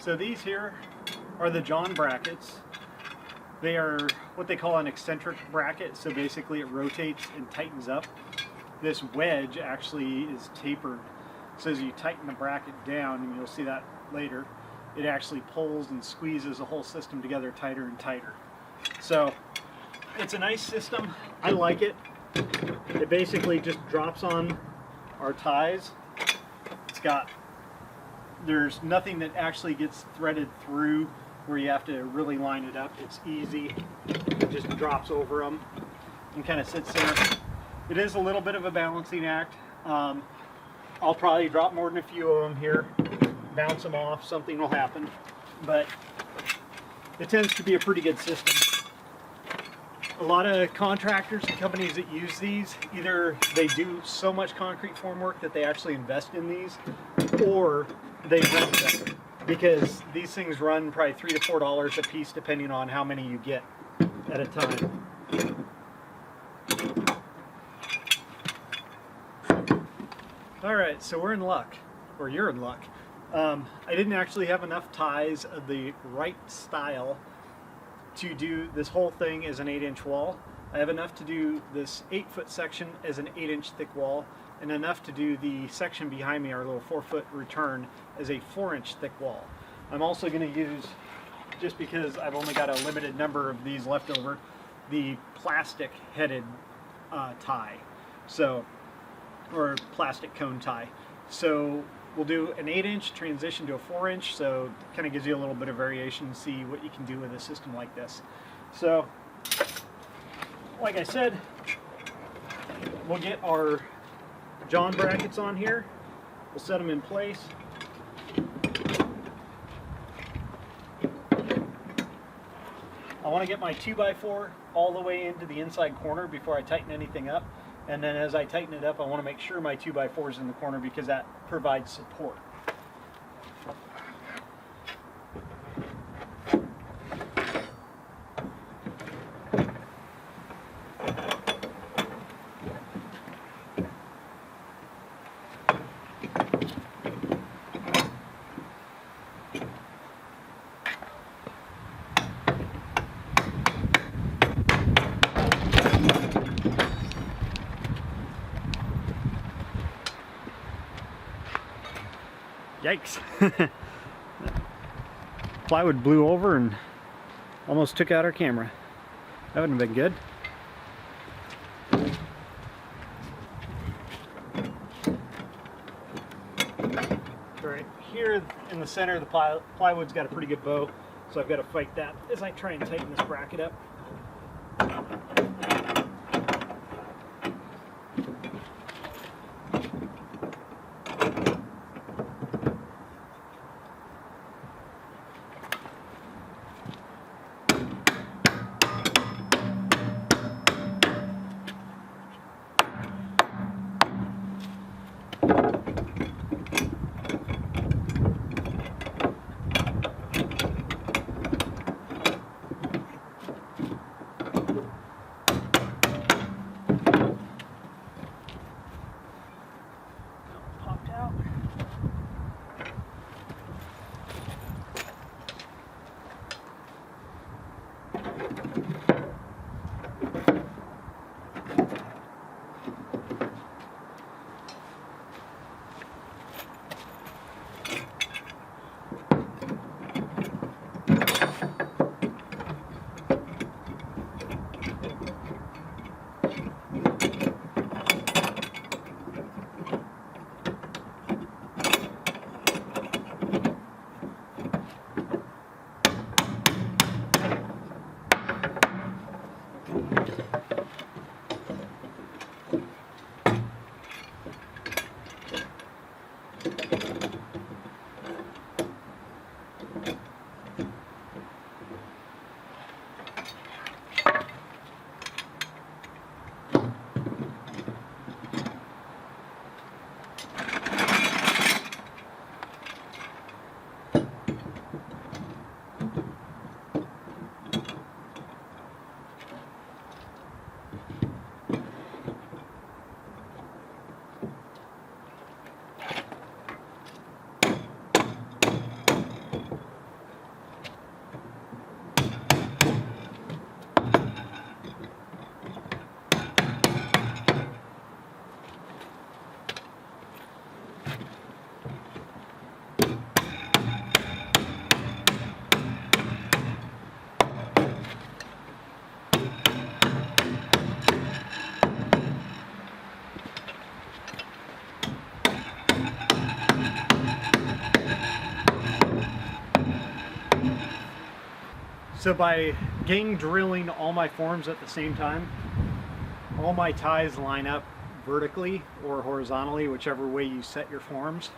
So these here are the Jahn brackets. They are what they call an eccentric bracket, so basically it rotates and tightens up. This wedge actually is tapered, so as you tighten the bracket down, and you'll see that later, it actually pulls and squeezes the whole system together tighter and tighter. So it's a nice system. I like it. It basically just drops on our ties. There's nothing that actually gets threaded through where you have to really line it up. It's easy. It just drops over them and kind of sits there. It is a little bit of a balancing act. I'll probably drop more than a few of them here, bounce them off, something will happen, but it tends to be a pretty good system. A lot of contractors and companies that use these, either they do so much concrete formwork that they actually invest in these, or they rent them, because these things run probably $3 to $4 a piece depending on how many you get at a time. Alright, so we're in luck, or you're in luck. I didn't actually have enough ties of the right style to do this whole thing as an 8-inch wall. I have enough to do this 8-foot section as an 8-inch thick wall, and enough to do the section behind me, our little 4-foot return, as a 4-inch thick wall. I'm also going to use, just because I've only got a limited number of these left over, the plastic headed tie, or plastic cone tie. So we'll do an 8-inch transition to a 4-inch, so it kind of gives you a little bit of variation, see what you can do with a system like this. So, like I said, we'll get our Jahn brackets on here. We'll set them in place. I want to get my 2x4 all the way into the inside corner before I tighten anything up. And then as I tighten it up, I want to make sure my 2x4 is in the corner because that provides support. Yikes. Plywood blew over and almost took out our camera. That wouldn't have been good. Right here in the center of the plywood's got a pretty good bow, so I've got to fight that as I try and tighten this bracket up. So by gang drilling all my forms at the same time, all my ties line up vertically or horizontally, whichever way you set your forms.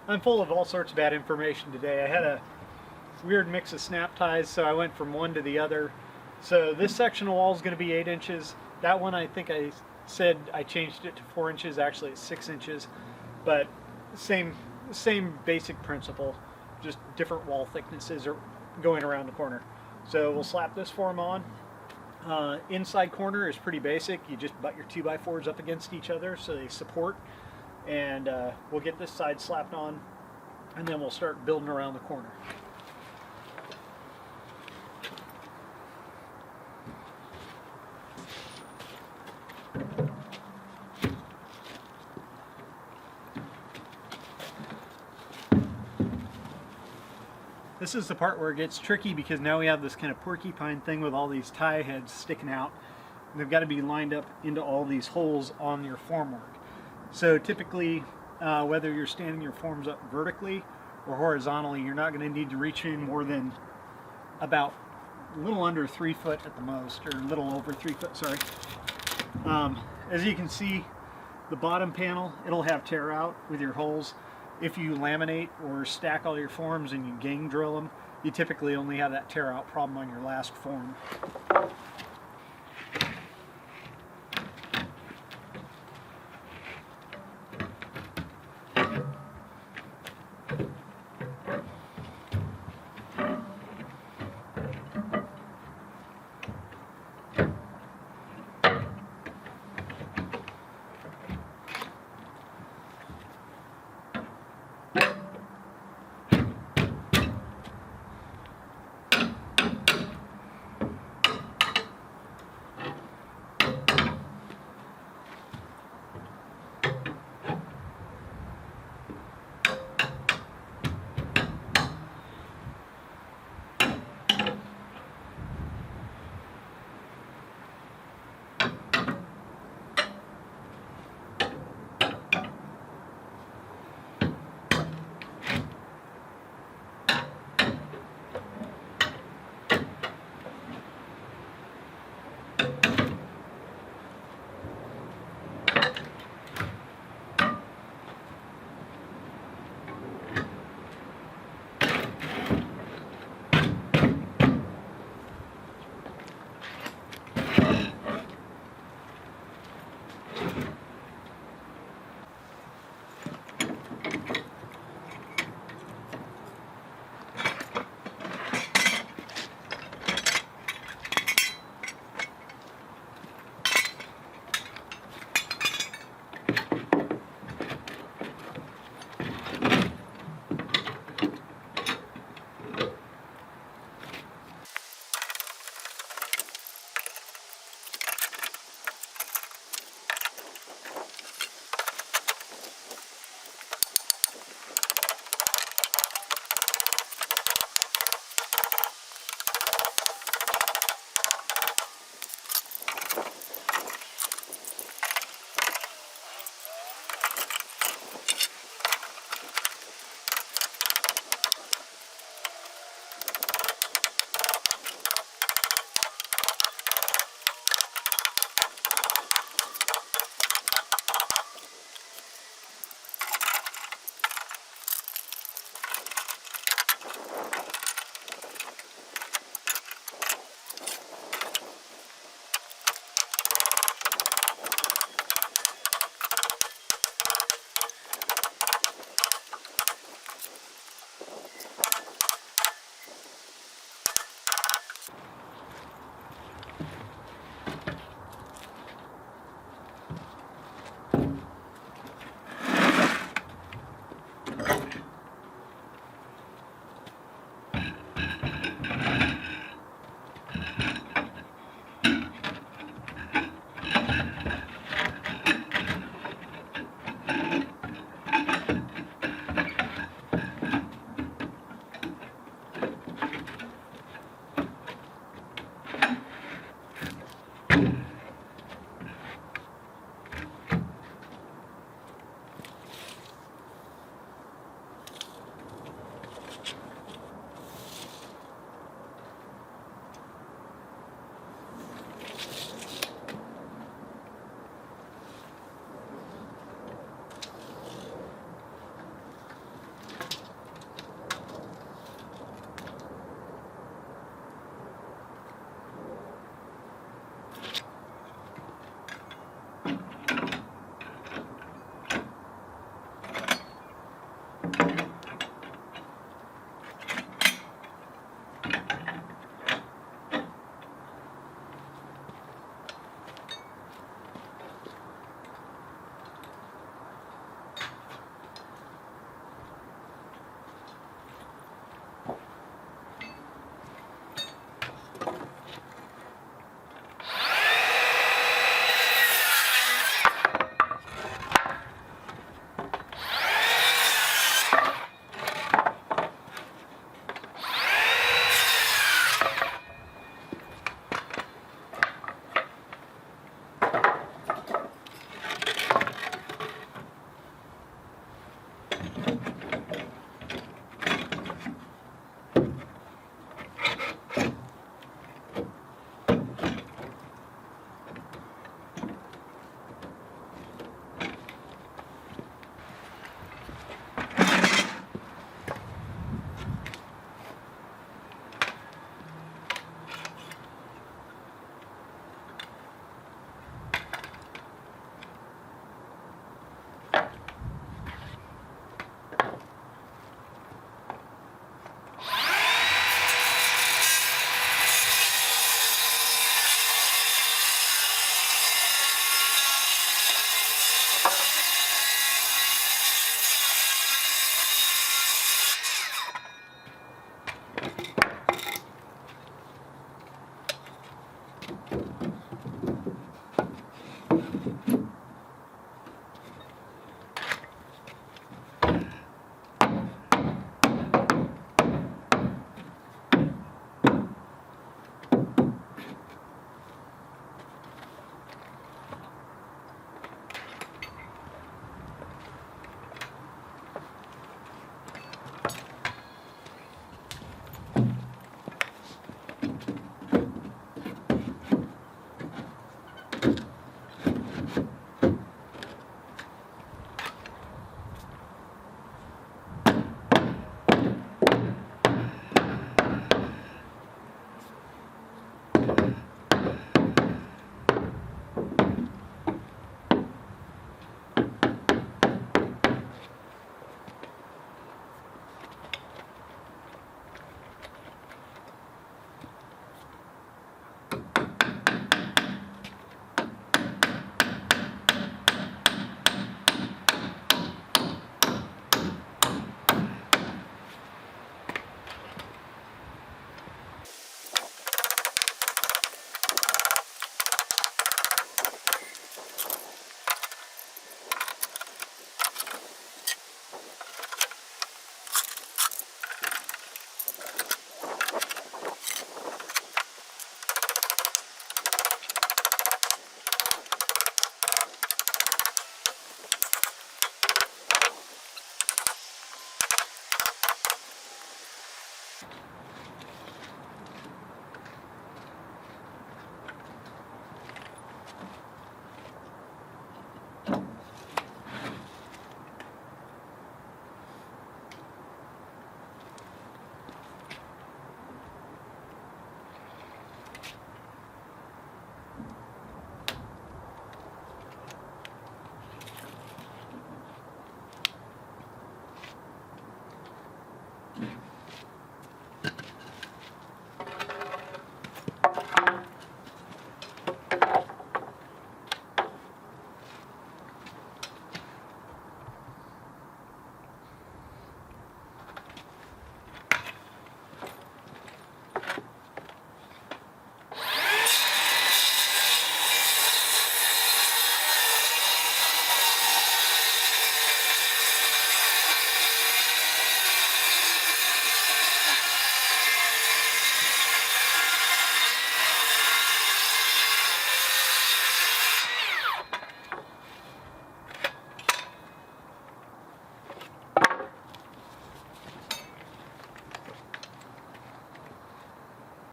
I'm full of all sorts of bad information today. I had a weird mix of snap ties, so I went from one to the other. So this section of wall is going to be 8 inches. That one, I think I said I changed it to 4 inches. Actually, it's 6 inches, but same basic principle, just different wall thicknesses are going around the corner. So we'll slap this form on. Inside corner is pretty basic. You just butt your 2x4s up against each other so they support, and we'll get this side slapped on, and then we'll start building around the corner. This is the part where it gets tricky because now we have this kind of porcupine thing with all these tie heads sticking out. And they've got to be lined up into all these holes on your formwork. So typically, whether you're standing your forms up vertically or horizontally, you're not going to need to reach in more than about a little under 3 foot at the most, or a little over 3 foot, sorry. As you can see, the bottom panel, it'll have tear out with your holes. If you laminate or stack all your forms and you gang drill them, you typically only have that tear out problem on your last form.